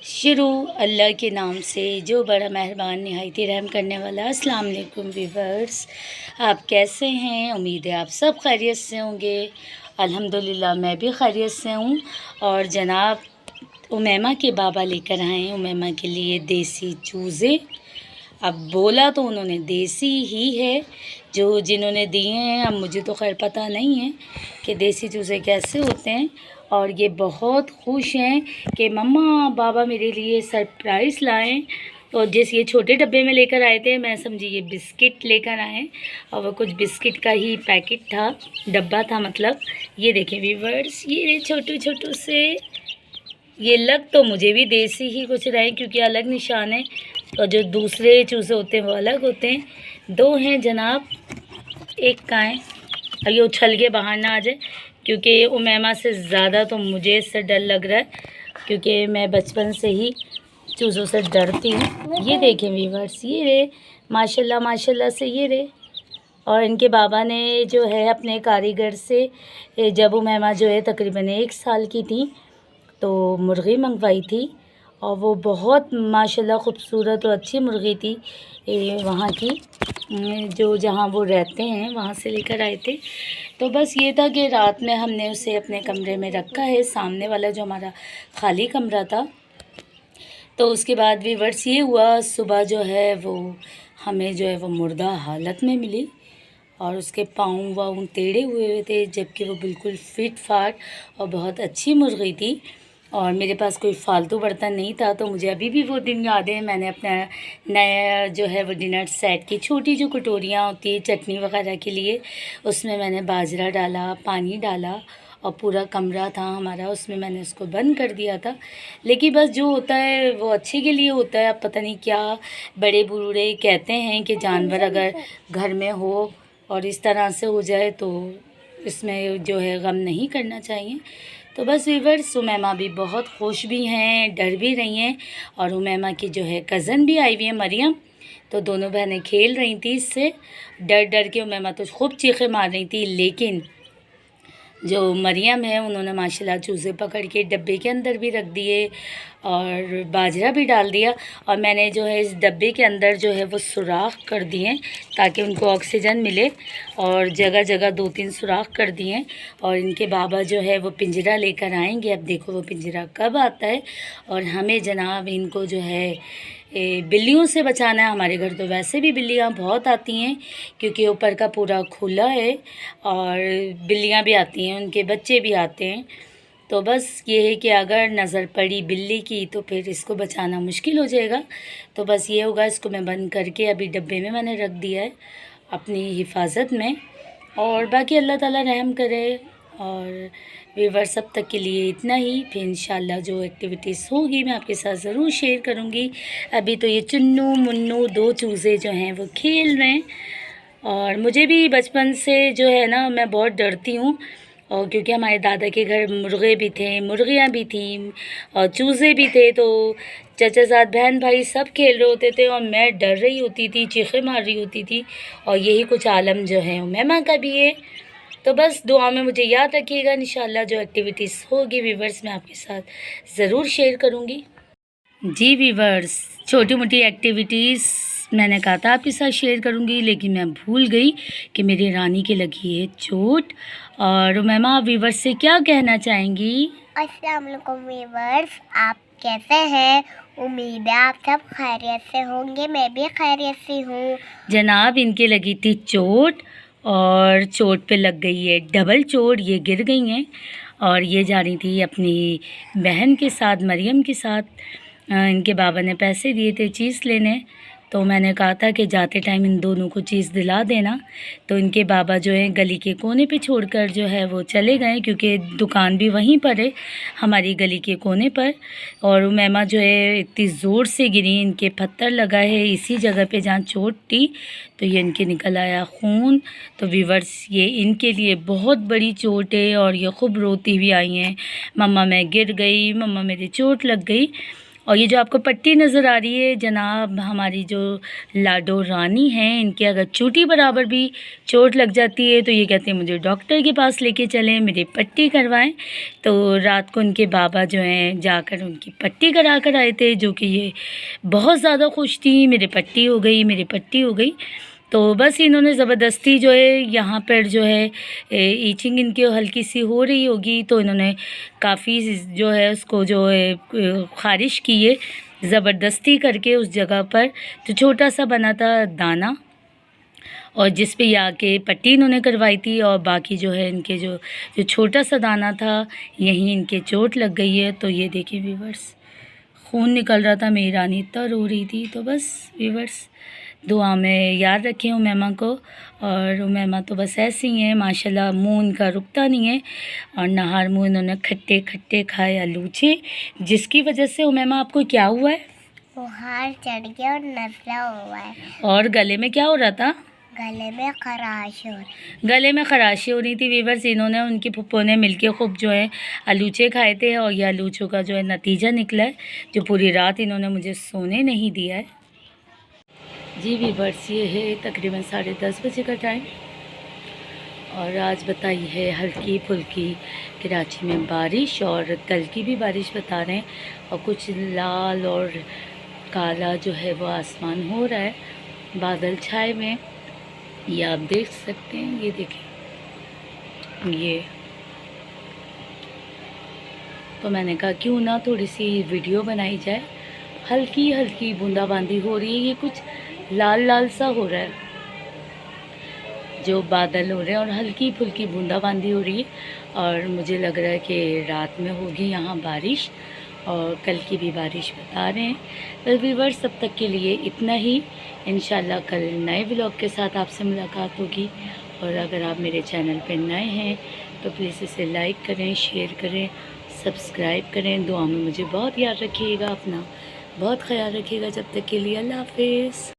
शुरू अल्लाह के नाम से जो बड़ा मेहरबान नहायत रहम करने वाला। अस्सलाम वालेकुम व्यूअर्स, आप कैसे हैं? उम्मीद है आप सब खैरियत से होंगे। अल्हम्दुलिल्लाह मैं भी खैरियत से हूँ। और जनाब उमैमा के बाबा लेकर आए हैं उमैमा के लिए देसी चूज़े। अब बोला तो उन्होंने देसी ही है जो जिन्होंने दिए हैं। अब मुझे तो खैर पता नहीं है कि देसी चूज़े कैसे होते हैं। और ये बहुत खुश हैं कि मम्मा बाबा मेरे लिए सरप्राइज़ लाएं। और जैसे ये छोटे डब्बे में लेकर आए थे, मैं समझी ये बिस्किट लेकर आए और वो कुछ बिस्किट का ही पैकेट था, डब्बा था मतलब। ये देखें व्यूअर्स, ये छोटू छोटू से ये लग तो मुझे भी देसी ही कुछ रहे क्योंकि अलग निशान है और जो दूसरे चूज़े होते हैं वो अलग होते हैं। दो हैं जनाब, एक कहाँ है? और ये उछल के बाहर ना आ जाए क्योंकि उमैमा से ज़्यादा तो मुझे इससे डर लग रहा है क्योंकि मैं बचपन से ही चूज़ों से डरती हूँ। ये देखें व्यूअर्स, ये रे माशाल्लाह माशाल्लाह से ये रे। और इनके बाबा ने जो है अपने कारीगर से जब उमैमा जो है तकरीबन 1 साल की थी तो मुर्गी मंगवाई थी और वो बहुत माशाल्लाह ख़ूबसूरत और अच्छी मुर्गी थी। वहाँ की जो जहाँ वो रहते हैं वहाँ से लेकर आए थे। तो बस ये था कि रात में हमने उसे अपने कमरे में रखा है, सामने वाला जो हमारा खाली कमरा था। तो उसके बाद व्यूअर्स ये हुआ, सुबह जो है वो हमें जो है वो मुर्दा हालत में मिली और उसके पाँव वाँव टेढ़े हुए थे, जबकि वो बिल्कुल फिट फाट और बहुत अच्छी मुर्गी थी। और मेरे पास कोई फ़ालतू बर्तन नहीं था तो मुझे अभी भी वो दिन याद है। मैंने अपना नया जो है वो डिनर सेट की छोटी जो कटोरियाँ होती है चटनी वगैरह के लिए, उसमें मैंने बाजरा डाला, पानी डाला और पूरा कमरा था हमारा, उसमें मैंने उसको बंद कर दिया था। लेकिन बस जो होता है वो अच्छे के लिए होता है। अब पता नहीं क्या बड़े बूढ़े कहते हैं कि जानवर अगर घर में हो और इस तरह से हो जाए तो इसमें जो है गम नहीं करना चाहिए। तो बस व्यूअर्स, उमैमा भी बहुत खुश भी हैं, डर भी रही हैं। और उमैमा की जो है कज़न भी आई हुई है मरियम, तो दोनों बहनें खेल रही थी इससे। डर डर के उमैमा तो खूब चीखें मार रही थी, लेकिन जो मरियम है उन्होंने माशाल्लाह चूज़े पकड़ के डब्बे के अंदर भी रख दिए और बाजरा भी डाल दिया। और मैंने जो है इस डब्बे के अंदर जो है वो सुराख कर दिए ताकि उनको ऑक्सीजन मिले, और जगह जगह 2-3 सुराख कर दिए। और इनके बाबा जो है वो पिंजरा लेकर आएंगे। अब देखो वो पिंजरा कब आता है। और हमें जनाब इनको जो है बिल्लियों से बचाना है। हमारे घर तो वैसे भी बिल्लियाँ बहुत आती हैं क्योंकि ऊपर का पूरा खुला है और बिल्लियाँ भी आती हैं, उनके बच्चे भी आते हैं। तो बस ये है कि अगर नज़र पड़ी बिल्ली की तो फिर इसको बचाना मुश्किल हो जाएगा। तो बस ये होगा, इसको मैं बंद करके अभी डब्बे में मैंने रख दिया है अपनी हिफाजत में। और बाकी अल्लाह ताला रहम करे। और व्यूअर्स सब तक के लिए इतना ही, फिर इंशाल्लाह जो एक्टिविटीज़ होगी मैं आपके साथ ज़रूर शेयर करूँगी। अभी तो ये चुन्नू मुन्नू 2 चूज़े जो हैं वो खेल रहे हैं। और मुझे भी बचपन से जो है ना मैं बहुत डरती हूँ, और क्योंकि हमारे दादा के घर मुर्गे भी थे, मुर्गियाँ भी थीं और चूज़े भी थे, तो चाचा साथ बहन भाई सब खेल रहे होते थे और मैं डर रही होती थी, चीखें मार रही होती थी। और यही कुछ आलम जो है उमैमा का भी है। तो बस दुआ में मुझे याद रखिएगा, इंशाल्लाह जो एक्टिविटीज़ होगी व्यूअर्स मैं आपके साथ ज़रूर शेयर करूँगी। जी व्यूअर्स, छोटी मोटी एक्टिविटीज़ मैंने कहा था आपके साथ शेयर करूँगी, लेकिन मैं भूल गई कि मेरी रानी के लगी है चोट। और उमैमा व्यूअर्स से क्या कहना चाहेंगी? अस्सलाम वालेकुम व्यूअर्स, आप कैसे हैं? उम्मीद है आप सब खैरियत से होंगे। मैं भी खैरियत से हूँ। जनाब इनके लगी थी चोट और चोट पे लग गई है डबल चोट, ये गिर गई हैं और ये जा रही थी अपनी बहन के साथ, मरियम के साथ। इनके बाबा ने पैसे दिए थे चीज़ लेने, तो मैंने कहा था कि जाते टाइम इन दोनों को चीज़ दिला देना। तो इनके बाबा जो है गली के कोने पे छोड़कर जो है वो चले गए क्योंकि दुकान भी वहीं पर है हमारी गली के कोने पर। और उमैमा जो है इतनी ज़ोर से गिरी, इनके पत्थर लगा है इसी जगह पे जहाँ चोट थी, तो ये इनके निकल आया खून। तो व्यूअर्स ये इनके लिए बहुत बड़ी चोट है और ये खूब रोती हुई आई हैं, मम्मा मैं गिर गई, मम्मा मेरी चोट लग गई। और ये जो आपको पट्टी नज़र आ रही है जनाब, हमारी जो लाडो रानी हैं, इनके अगर चोटी बराबर भी चोट लग जाती है तो ये कहते हैं मुझे डॉक्टर के पास लेके चलें, मेरी पट्टी करवाएं। तो रात को उनके बाबा जो हैं जाकर उनकी पट्टी करा कर आए थे, जो कि ये बहुत ज़्यादा खुश थी, मेरी पट्टी हो गई, मेरी पट्टी हो गई। तो बस इन्होंने ज़बरदस्ती जो है यहाँ पर जो है ईचिंग इनकी हल्की सी हो रही होगी, तो इन्होंने काफ़ी जो है उसको जो है ख़ारिश की है ज़बरदस्ती करके उस जगह पर जो छोटा सा बना था दाना, और जिस पे ये आके पट्टी इन्होंने करवाई थी, और बाकी जो है इनके जो छोटा सा दाना था यहीं इनके चोट लग गई है। तो ये देखिए व्यूवर्स, खून निकल रहा था, मेरी रानी इतना रो रही थी। तो बस व्यूवर्स, दुआ में याद रखें उमैमा को। और उमैमा तो बस ऐसी ही हैं माशाल्लाह, मुँह उनका रुकता नहीं है, और नहार मुँह इन्होंने खट्टे खट्टे खाए आलूचे, जिसकी वजह से उमैमा आपको क्या हुआ है? बुखार चढ़ गया और नज़ला हुआ है। और गले में क्या हो रहा था? गले में खराश हो रही। गले में खराशी हो रही थी वीवर्स। इन्होंने उनकी फुप्पो ने मिलके खूब जो है आलूचे खाए थे, और ये आलूचों का जो है नतीजा निकला है, जो पूरी रात इन्होंने मुझे सोने नहीं दिया है। जी वीवर्स, ये है तकरीबन 10:30 बजे का टाइम, और आज बताई है हल्की फुल्की कराची में बारिश, और कल की भी बारिश बता रहे हैं, और कुछ लाल और काला जो है वो आसमान हो रहा है, बादल छाए हुए हैं, ये आप देख सकते हैं। ये देखें, ये तो मैंने कहा क्यों ना थोड़ी सी वीडियो बनाई जाए। हल्की हल्की बूंदाबांदी हो रही है, ये कुछ लाल लाल सा हो रहा है जो बादल हो रहे हैं, और हल्की फुल्की बूंदाबांदी हो रही है, और मुझे लग रहा है कि रात में होगी यहाँ बारिश, और कल की भी बारिश बता रहे हैं। तो व्यूअर्स, तब तक के लिए इतना ही। इंशाल्लाह कल नए व्लॉग के साथ आपसे मुलाकात होगी, और अगर आप मेरे चैनल पर नए हैं तो प्लीज़ इसे लाइक करें, शेयर करें, सब्सक्राइब करें। दुआ में मुझे बहुत याद रखिएगा, अपना बहुत ख्याल रखिएगा। जब तक के लिए अल्लाह हाफिज़।